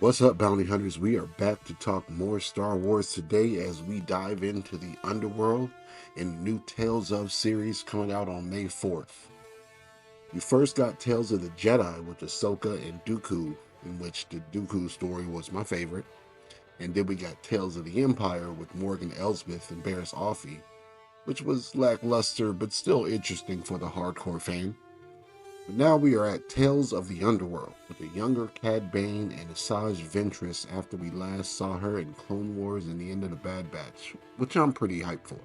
What's up, bounty hunters? We are back to talk more Star Wars today as we dive into the Underworld in the new Tales of series coming out on May 4th. We first got Tales of the Jedi with Ahsoka and Dooku, in which the Dooku story was my favorite. And then we got Tales of the Empire with Morgan Elsbeth and Barriss Offee, which was lackluster but still interesting for the hardcore fan. But now we are at Tales of the Underworld with a younger Cad Bane and Asajj Ventress after we last saw her in Clone Wars and the end of the Bad Batch, which I'm pretty hyped for.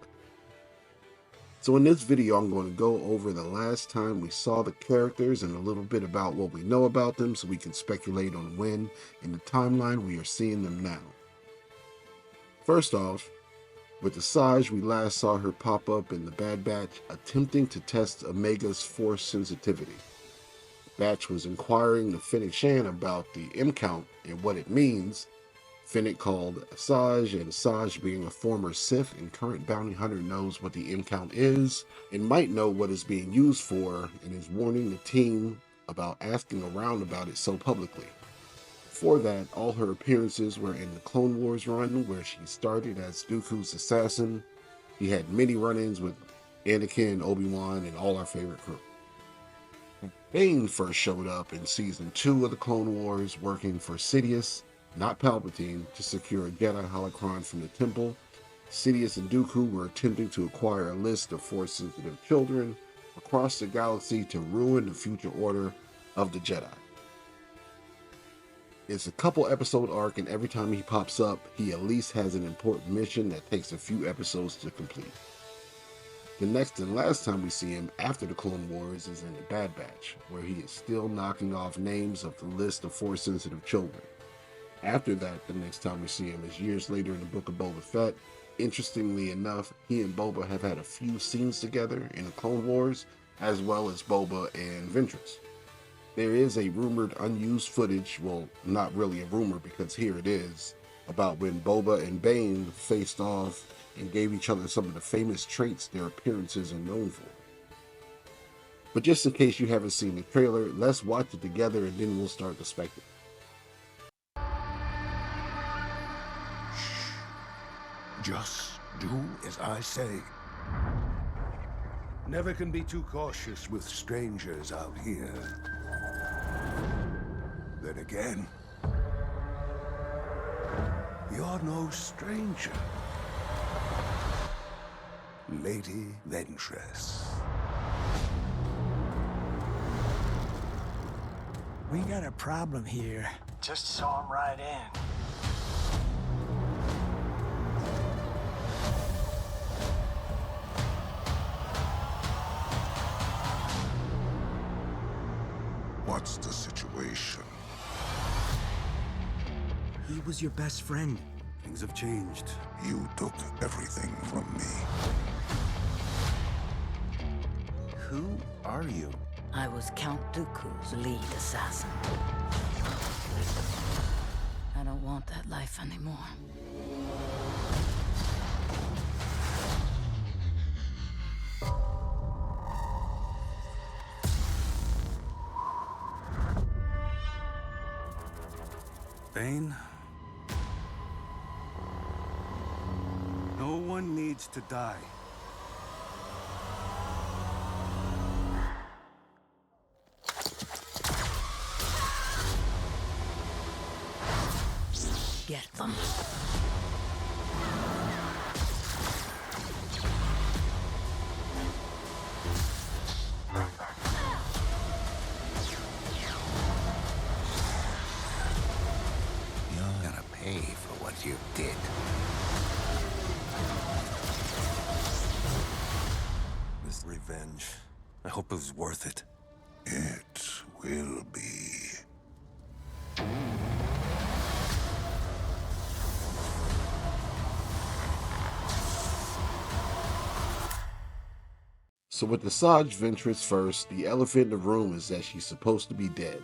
So in this video, I'm going to go over the last time we saw the characters and a little bit about what we know about them so we can speculate on when in the timeline we are seeing them now. First off, with Asajj, we last saw her pop up in the Bad Batch attempting to test Omega's force sensitivity. Batch was inquiring to Fennec Shand about the M count and what it means. Fennec called Asajj, and Asajj, being a former Sith and current bounty hunter, knows what the M count is and might know what it's being used for, and is warning the team about asking around about it so publicly. Before that, all her appearances were in the Clone Wars run, where she started as Dooku's assassin. She had many run-ins with Anakin, Obi-Wan, and all our favorite crew. Bane first showed up in Season 2 of the Clone Wars, working for Sidious, not Palpatine, to secure a Jedi holocron from the Temple. Sidious and Dooku were attempting to acquire a list of Force-sensitive children across the galaxy to ruin the future order of the Jedi. It's a couple episode arc, and every time he pops up, he at least has an important mission that takes a few episodes to complete. The next and last time we see him after the Clone Wars is in the Bad Batch, where he is still knocking off names of the list of Force-sensitive children. After that, the next time we see him is years later in the Book of Boba Fett. Interestingly enough, he and Boba have had a few scenes together in the Clone Wars, as well as Boba and Ventress. There is a rumored unused footage, well, not really a rumor because here it is, about when Boba and Bane faced off and gave each other some of the famous traits their appearances are known for. But just in case you haven't seen the trailer, let's watch it together and then we'll start the spectacle. Just do as I say. Never can be too cautious with strangers out here. Then again, you're no stranger, Lady Ventress. We got a problem here. Just saw him right in. What's the situation? He was your best friend. Things have changed. You took everything from me. Who are you? I was Count Dooku's lead assassin. I don't want that life anymore. Bane? No one needs to die. Get them. You're gonna pay for what you did. This revenge, I hope it was worth it. It will be. So with Asajj Ventress first, the elephant in the room is that she's supposed to be dead.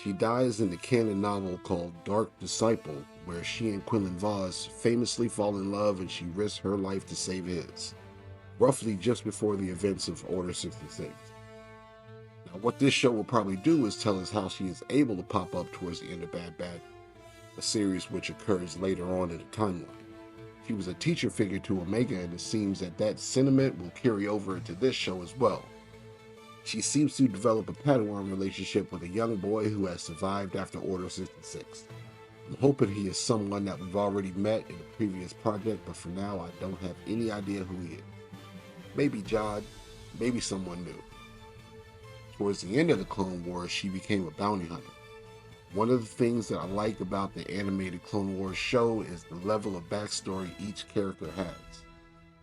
She dies in the canon novel called Dark Disciple, where she and Quinlan Vos famously fall in love and she risks her life to save his, roughly just before the events of Order 66. Now, what this show will probably do is tell us how she is able to pop up towards the end of Bad Batch, a series which occurs later on in the timeline. She was a teacher figure to Omega, and it seems that that sentiment will carry over into this show as well. She seems to develop a Padawan relationship with a young boy who has survived after Order 66. I'm hoping he is someone that we've already met in a previous project, but for now I don't have any idea who he is. Maybe Jod, maybe someone new. Towards the end of the Clone Wars, she became a bounty hunter. One of the things that I like about the animated Clone Wars show is the level of backstory each character has.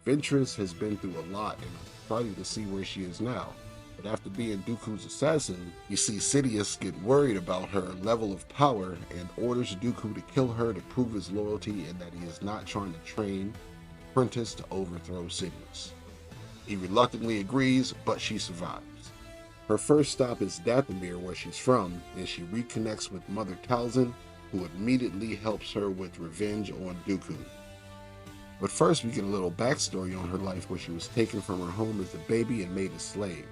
Ventress has been through a lot, and I'm excited to see where she is now. But after being Dooku's assassin, you see Sidious get worried about her level of power and orders Dooku to kill her to prove his loyalty and that he is not trying to train Apprentice to overthrow Sidious. He reluctantly agrees, but she survives. Her first stop is Dathomir, where she's from, and she reconnects with Mother Talzin, who immediately helps her with revenge on Dooku. But first we get a little backstory on her life, where she was taken from her home as a baby and made a slave.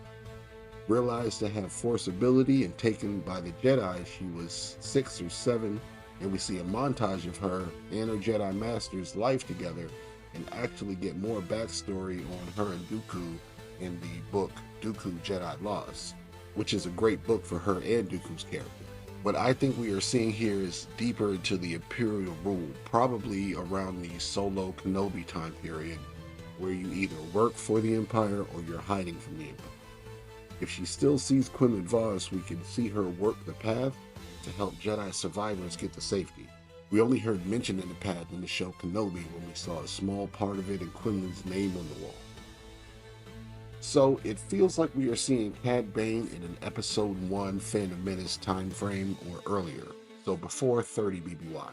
Realized to have Force ability and taken by the Jedi, she was 6 or 7, and we see a montage of her and her Jedi Master's life together, and actually get more backstory on her and Dooku in the book Dooku Jedi Lost, which is a great book for her and Dooku's character. What I think we are seeing here is deeper into the Imperial rule, probably around the Solo Kenobi time period, where you either work for the Empire or you're hiding from the Empire. If she still sees Quinlan Voss, we can see her work the path to help Jedi survivors get to safety. We only heard mention in the path in the show Kenobi when we saw a small part of it and Quinlan's name on the wall. So it feels like we are seeing Cad Bane in an episode 1 Phantom Menace time frame or earlier, so before 30 BBY.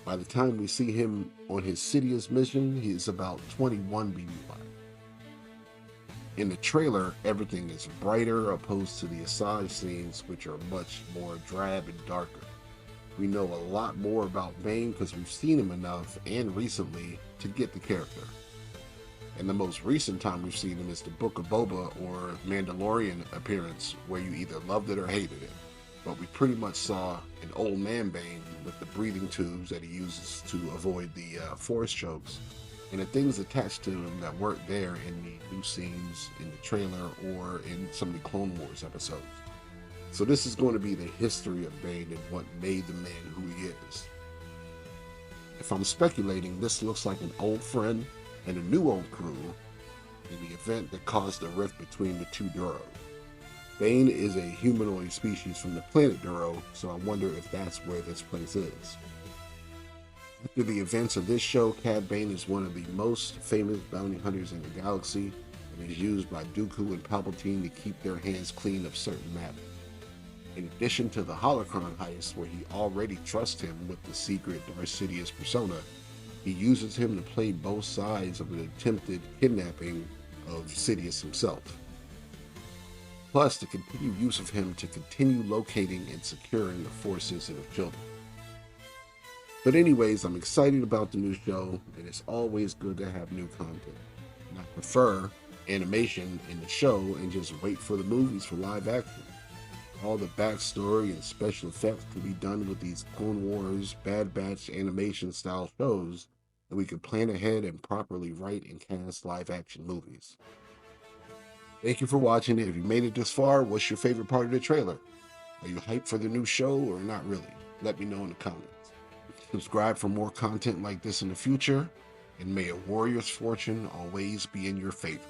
By the time we see him on his Sidious mission, he is about 21 BBY. In the trailer, everything is brighter opposed to the Asajj scenes, which are much more drab and darker. We know a lot more about Bane because we've seen him enough and recently to get the character. And the most recent time we've seen him is the Book of Boba or Mandalorian appearance, where you either loved it or hated it. But we pretty much saw an old man Bane with the breathing tubes that he uses to avoid the force chokes, and the things attached to him that weren't there in the new scenes in the trailer or in some of the Clone Wars episodes. So this is going to be the history of Bane and what made the man who he is. If I'm speculating, this looks like an old friend and a new old crew in the event that caused the rift between the two Duro. Bane is a humanoid species from the planet Duro, so I wonder if that's where this place is. After the events of this show, Cad Bane is one of the most famous bounty hunters in the galaxy and is used by Dooku and Palpatine to keep their hands clean of certain matters. In addition to the holocron heist, where he already trusts him with the secret Darth Sidious persona, he uses him to play both sides of an attempted kidnapping of Sidious himself. Plus, the continued use of him to continue locating and securing the Force-sensitive children. But anyways, I'm excited about the new show, and it's always good to have new content. And I prefer animation in the show and just wait for the movies for live action. All the backstory and special effects can be done with these Clone Wars, Bad Batch animation style shows, and we can plan ahead and properly write and cast live action movies. Thank you for watching. If you made it this far, what's your favorite part of the trailer? Are you hyped for the new show or not really? Let me know in the comments. Subscribe for more content like this in the future, and may a warrior's fortune always be in your favor.